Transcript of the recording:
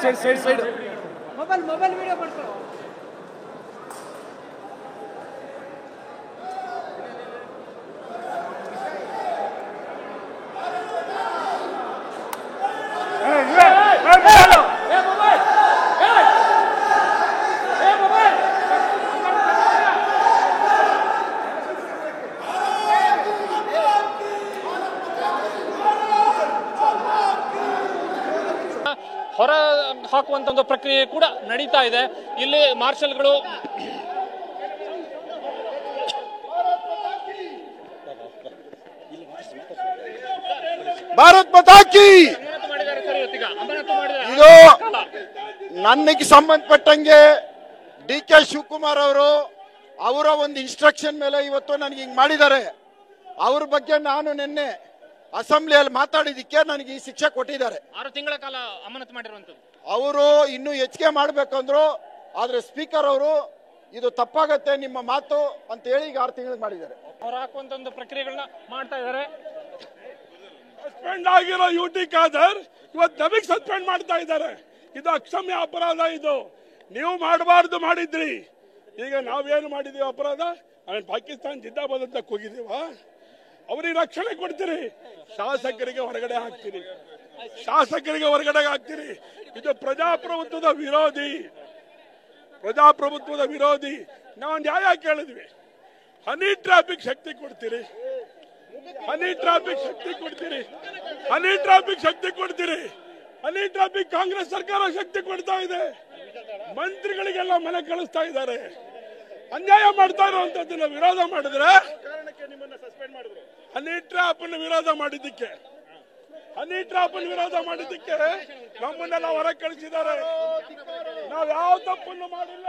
Side mobile video ಮಾಡ್ಕೊಳ್ಳೋ. ಹೊರ ಹಾಕುವಂತ ಒಂದು ಪ್ರಕ್ರಿಯೆ ಕೂಡ ನಡೀತಾ ಇದೆ. ಇಲ್ಲಿ ಮಾರ್ಷಲ್ಗಳು ಭಾರತ್ ಮಾತಾ ಕಿ. ಇದು ನನಗೆ ಸಂಬಂಧಪಟ್ಟಂಗೆ ಡಿ.ಕೆ. ಶಿವಕುಮಾರ್ ಅವರ ಒಂದು ಇನ್ಸ್ಟ್ರಕ್ಷನ್ ಮೇಲೆ ಇವತ್ತು ನನಗೆ ಹಿಂಗ್ ಮಾಡಿದ್ದಾರೆ. ಅವ್ರ ಬಗ್ಗೆ ನಾನು ನಿನ್ನೆ ಅಸೆಂಬ್ಲಿಯಲ್ಲಿ ಮಾತಾಡಿದಕ್ಕೆ ನನಗೆ ಈ ಶಿಕ್ಷೆ ಕೊಟ್ಟಿದ್ದಾರೆ. 6 ತಿಂಗಳ ಕಾಲ ಅಮಾನತು ಮಾಡಿರುವಂತದ್ದು. ಅವರು ಇನ್ನೂ ಹೆಚ್ಚಿಗೆ ಮಾಡ್ಬೇಕಂದ್ರು, ಆದ್ರೆ ಸ್ಪೀಕರ್ ಅವರು ಇದು ತಪ್ಪಾಗತ್ತೆ ನಿಮ್ಮ ಮಾತು ಅಂತ ಹೇಳಿ ಈಗ 6 ತಿಂಗಳಿಗೆ ಮಾಡಿದ್ದಾರೆ. ಹೊರ ಹಾಕುವಂತ ಒಂದು ಪ್ರಕ್ರಿಯೆಗಳನ್ನ ಮಾಡ್ತಾ ಇದ್ದಾರೆ. ಸಸ್ಪೆಂಡ್ ಆಗಿರೋ ಯುಟಿ ಖಾದರ್ ಇವತ್ತು ನಮಗೆ ಸಸ್ಪೆಂಡ್ ಮಾಡ್ತಾ ಇದ್ದಾರೆ. ಇದು ಅಕ್ಷಮ್ಯ ಅಪರಾಧ. ಇದು ನೀವು ಮಾಡಬಾರ್ದು ಮಾಡಿದ್ರಿ. ಈಗ ನಾವೇನು ಮಾಡಿದೀವಿ ಅಪರಾಧ? ಪಾಕಿಸ್ತಾನ ಜಿಂದಾಬಾದ್ ಅಂತ ಕೂಗಿದೀವ? ಅವ್ರಿಗೆ ರಕ್ಷಣೆ ಕೊಡ್ತೀರಿ, ಶಾಸಕರಿಗೆ ಹೊರಗಡೆ ಹಾಕ್ತೀರಿ, ಶಾಸಕರಿಗೆ ಹೊರಗಡೆ ಹಾಕ್ತೀರಿ. ಇದು ಪ್ರಜಾಪ್ರಭುತ್ವದ ವಿರೋಧಿ. ನಾವು ನ್ಯಾಯ ಕೇಳಿದ್ವಿ. ಹನಿ ಟ್ರಾಫಿಕ್ ಶಕ್ತಿ ಕೊಡ್ತೀರಿ, ಹನಿ ಟ್ರಾಫಿಕ್ ಕಾಂಗ್ರೆಸ್ ಸರ್ಕಾರ ಶಕ್ತಿ ಕೊಡ್ತಾ ಇದೆ. ಮಂತ್ರಿಗಳಿಗೆಲ್ಲ ಮನೆ ಕಳಿಸ್ತಾ ಇದ್ದಾರೆ. ಅನ್ಯಾಯ ಮಾಡ್ತಾ ಇರುವಂತದ್ದನ್ನ ವಿರೋಧ ಮಾಡಿದ್ರೆ ಹನಿ ಟ್ರಾಪ್ ವಿರೋಧ ಮಾಡಿದ್ದಕ್ಕೆ ನಮ್ಮನ್ನೆಲ್ಲ ಹೊರ ಕಳಿಸಿದ್ದಾರೆ. ನಾವು ಯಾವ ತಪ್ಪನ್ನು ಮಾಡಿಲ್ಲ.